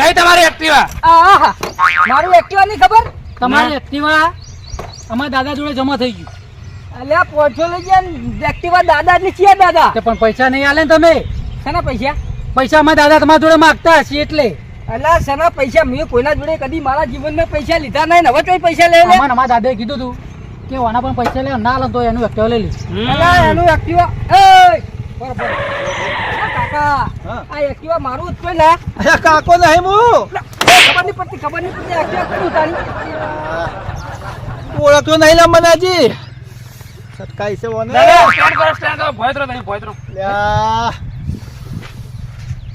નહીં તમારી એક્ટિવા. આહા મારું એક્ટિવા ની ખબર તમારી એક્ટિવા અમારા દાદા જોડે જમા થઈ ગયું. અલ્યા પોછો લઈ ગયા ને એક્ટિવા દાદા ની છે દાદા. તે પણ પૈસા નહીં આલે ને તમે. શેના પૈસા? પૈસા અમારા દાદા તમારા જોડે માંગતા હશે એટલે. અલ્યા શેના પૈસા? મેં કોઈના જોડે કદી મારા જીવનમાં પૈસા લીધા નહીં. હવે કઈ પૈસા લે લે? અમારા દાદાએ કીધું તું કે ઓના પણ પૈસા લે ના લે તો એનું એક્ટિવા લઈ લઈશ. અલ્યા એનું એક્ટિવા એ બરોબર કાકા આ એક્ટિવા મારું જ કોઈ ના. અરે કાકો નહીં હું ખબર નહીં પડતી એક્ટિવા કોણ ઉતારી? ઓળખતો નહીં લે મનાજી. સટકાઈ છે ઓને. સ્ટેન્ડ કરો ભોય કરો તમે ભોય કરો. લ્યા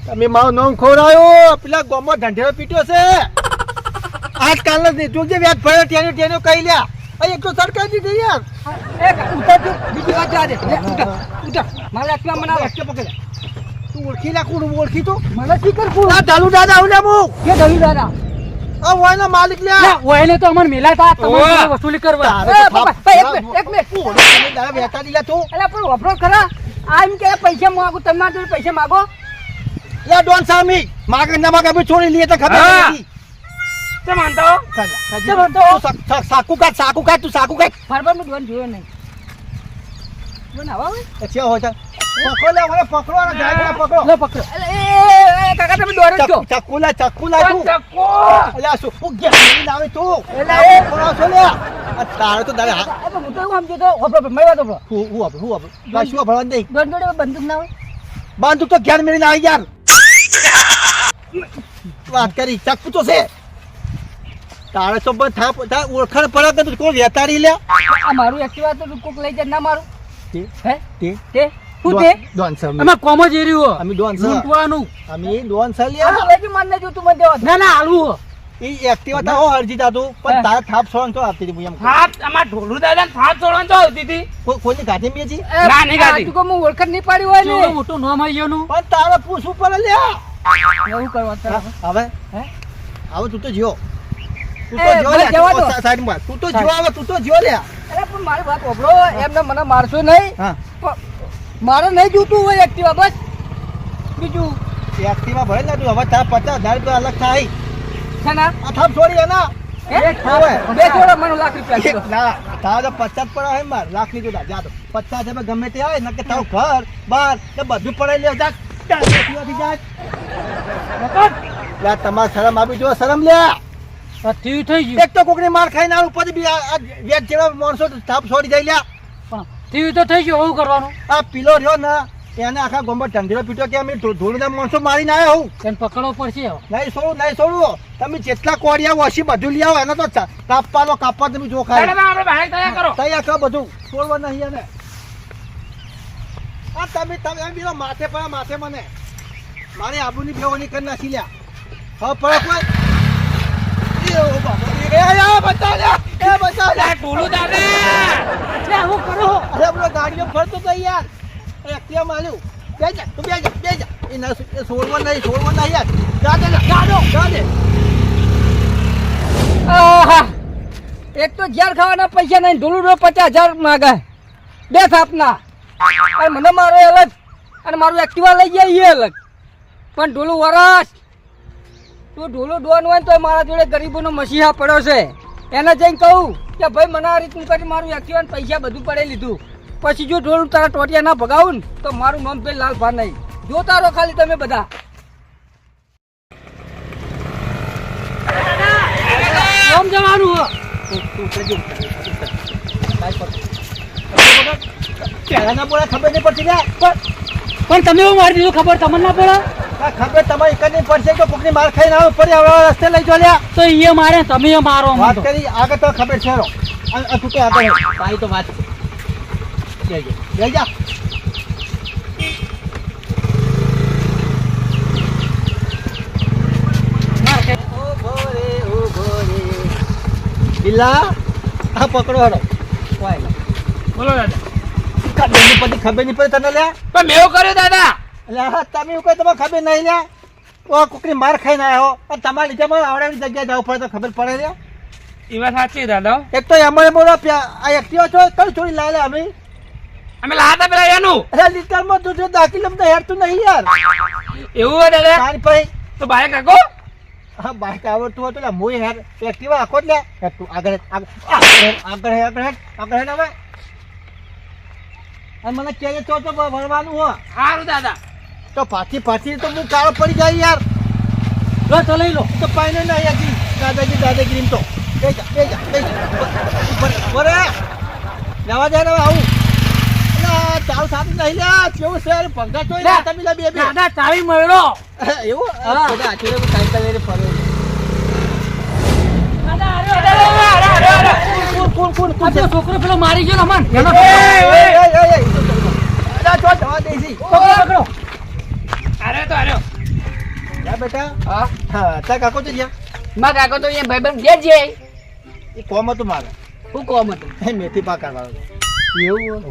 તમે મારું નામ ખોરાયો પેલા ગોમો ઢંઢેરો પીટ્યો છે આજકાલ જ નહીં તું જે વ્યાજ ભર્યો તેનું તેનું કહી લ્યા અહીં એક તો સટકાઈ દીધી યાર. ઉતર તું બીજી વાત જવા દે. ઉતર મારા એક્ટિવા મને રસ્તે પકડ્યા તું ઓળખી લા કોણ ઓળખી તું મને શીખર કોણ? આ ઢાલુ દાદા આવું લે હું કે દવી દાદા આ વાયનો માલિક લ્યા ઓયને તો અમને મિલાતા તમારે વસૂલી કરવા. એક મિનિટ દાદા વેતા દીલા તું અલ્યા પણ વપરો ખરા આ એમ કે પૈસા માંગુ તમારા જોડે પૈસા માંગો. લે ડોન સામી માગે ના માગે અમે છોડી લઈએ તો ખબર નથી. તે માનતા હો? સાકુ કાટ તું સાકુ કાટ ફરબર નું જોવાનું જોયો નહીં. જોને આવા હોય? છે હોય છે પકડો લે મને પકડો અને ગાડીને પકડો લો પકડો. એ કાકા તમે દોર જ છો. ચક્કુ લા તું ચક્કો. અલ્યા શું ઉગ્યા નહીં લાવે તું એલા એ પકડો છો લે આ તારે તો દાદા એ તો હું તો એવું સમજ્યો તો વપરો મેવા તો હું આપણે ગાશું ભરવા દે દોડ દોડ બંદૂક ના હોય. બાંધુક તો ઘેર મેળીને આવી યાર વાત કરી ચક્કુ તો છે તારે તો પણ થા ઓળખાણ પડે કે તું કોઈ વેતાડી લે આ મારું એક્ટિવા તો કોક લઈ જાય ના મારું. તે હે તે તે શું તે? ડોન સર અમે કોમ જ એર્યું અમે ડોન સર લૂંટવાનું. અમે ડોન સર આ તો લે લેજી માન ને જો તું મને દેવા દે. ના ના હાલવું. એ એક્ટિવા તા હો અરજી દાતું પણ તારે થાપ સોન તો આપતી હતી એમ હાથ અમાર ઢોલું દાદા ને હાથ છોડવાનું તો આવતી હતી. કોઈની ગાડી મેજી એ, ના, નહીં ગાડી. આ તું કહું હું ઓળખાણ નહીં પાડી હોય કેવડું ને મોટું નામ આવી ગયું. પણ તારે પૂછવું પડે લે એવું કરવા તારે. હવે હે? હવે તું તો જ્યો તું એ, તો જ્યો મને લે જવા દો. સાઈડમાં તું તો જ્યો હવે તું તો જ્યો લે અરે પણ મારી વાત ઓભળો એમને મને મારશો નહીં. હા પણ મારે નહીં જોતું હોય એક્ટિવા બસ બીજું એક્ટિવા ભરે ને તું હવે તારા 50,000 રૂપિયા અલગ થાય છે ને આ થાપ છોડી એના હે? હવે. બે જોડે મને લાખ રૂપિયા આપજો. ના તારા તો 50 પડે હે માર લાખ ની જોડા જા તો 50 હજાર ગમે તે આવે ને કે તારું ઘર બાર ને બધું પડાઈ લે જા એક્ટિવાથી જા લા તમાર શરમ આપી જો શરમ લે ઠીક થઈ ગયું. એક તો કોકની માર ખાઈને આ ઉપર બી આ વેચ જેવા માણસો થાપ છોડી જાય લ્યા પણ ઠીક તો થઈ ગયું. એવું કરવાનું. આ પીલો રહ્યો ને એને આખા ગોમો ઢંઢેરો પીટો કે અમે ધૂળના માણસો મારીને આવ્યા હું એને પકડવો પડશે હવે. નહીં છોડવું તમે જેટલા કોડિયા વસી બધું લઈ આવો એને તો કાપવા તમે જો ખાય દાદા આપણે બહાર તૈયાર કરો. તૈયાર કરો બધું છોડવા નહીં એને આ તમે એમ બીજો માથે પડ્યા માથે મને મારી આબુની બેવાની કરી નાખી લ્યા હવે પડે કોઈ એ બાબા બચાવ લ્યા એ બચાવ લ્યા ઢોલું દાદા. એટલે આવું કરો. અરે પેલો ગાડીઓ ફરતો તો યાર એક્ટિવા માલ્યું બે જા તું બે જા એ ના છોડવા નહીં યાર જા દે આહા. એક તો ઝેર ખાવાના પૈસા નહીં ઢોલું 50,000 માંગે બે થાપના અને મને મારો અલગ અને મારું એક્ટિવા લઈ જાય એ અલગ પણ ઢોલું વરસ તું ઢોલું ડોન હોય ને તો મારા જોડે ગરીબોનો મસીહા પડ્યો છે એને જઈને કહું કે ભાઈ મને આ રીતનું કરી મારું એક્ટિવા પૈસા બધું પડે લીધું પછી જો ઢોલું તારા ટોટિયા ના ભગાવું ને તો મારું નામ પે લાલ ભા નહીં જોતા રહો ખાલી તમે બધા આમ જવાનું હો. પહેલાના બોલા ખબર નહીં પડતી લ્યા પણ તમે એવું મારી દીધું ખબર તમને ના પડે. આ ખબર તમારી એક નહીં પડશે કે કોકની માર ખાઈને આવે પડી હવે રસ્તે લઈ જો લ્યા તો એ મારે તમે એ મારો અમને વાત તો. કરી આગળ તો ખબર છે રો આ તું કે આગળ તારી તો વાત છે જઈ જા બિલ્લા આ પકડો હરો બોલો દાદા. ખબર નહીં પડે તને લ્યા પણ મેં એવું કર્યું દાદા. એટલે હા તમે એવું કઈ તમે ખબર નહીં લ્યા ઓ કોકની માર ખાઈને આવ્યો અને તમારા લીધે મને આવડેલી જગ્યાએ જવું પડે તો ખબર પડે લ્યા એ વાત સાચી દાદા. એક તો એમાં બોલો આ એક્ટિવા છો કઈ છોડી લાવે અમે અમે લાતા પેલા એનું અરે લીટરમાં તું જો દાખલ તો હેરતું નહીં યાર એવું હોય દાદા. તારી ભાઈ તો બાઈક રાખો. હા બાઈક આવડતું હતું એટલે હું હેર એક્ટિવા આખો જ લે હેડ તું આગળ હેડ, આગળ હેડ હવે અને મને ક્યારે તો ભરવાનું હો સારું દાદા. તો પાછી તો હું કાળો પડી જાય યાર લો તો લઈ લો તો પાઈને નહીં હતી દાદાગીરી તો બે જા બરે લેવા જાય ને હવે આવું એટલે ચાલ સાથે નહીં લ્યા કેવું છે પંખા ચોઈ લે તમે લે બે દાદા ચાવી મળ્યો એવું હા. બધા આચરે સાયકલ લઈને ફરે આ પેલો છોકરો પેલો મારી ગયો ને અમન એનો જવા દઈશી પકડો અરે તો અરે જા બેટા હા હા તાર કાકો તો જ્યાં માં કાકો તો અહીંયા ભાઈબંધ ઘેર જઈ એ કોમ હતું મારે શું કોમ હતું એ મેથી પાક કરવાનો એવું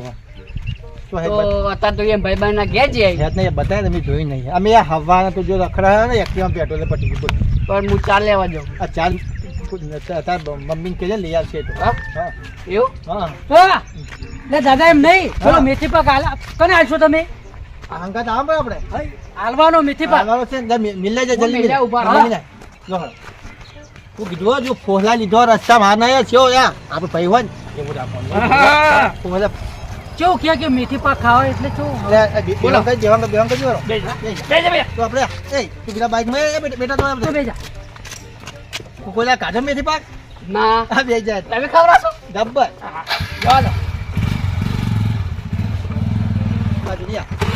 તો હે તો અત્યારે તો અહીંયા ભાઈબંધ ના ઘેર જઈ હેત નહીં બતાય તમે જોઈ નહીં અમે આ હવાના તો જો રખડા ને એક્ટિવા પેટ્રોલ પટી ગયું પણ હું ચાલ લેવા જાઉં આ ચાલ તાર મમ્મીને કહેજે લઈ આવશે તો હા હા એવું હા હા લે દાદા એમ નહીં પેલો મેથી પાક કને આલશો તમે હંગાત આમ આપણે હાલવાનો મેથી પાક આવવાનો છે ને મિલે જાય જલ્દી મિલે ઉભા રહો. મિલે. જો હળ. તું કીધું જો ફોહલા લીધો રસ્તામાં હા નહીં છે યાર આપણે ભાઈ હોય ને એવું રાખવાનું ફોહલા કેવું કે મેથી પાક ખાવા એટલે કેવું બોલો કઈ દેવાંગ કઈ બોલો બે જા બે જા બે. તો આપણે એ તું પેલા બાઈકમાં એ બેટા તો તો બેજા કોઈલા કાઢો મેથી પાક ના આ બે જાય તમે ખવડાવશો ગબ્બર જવા દો બાજુ લ્યા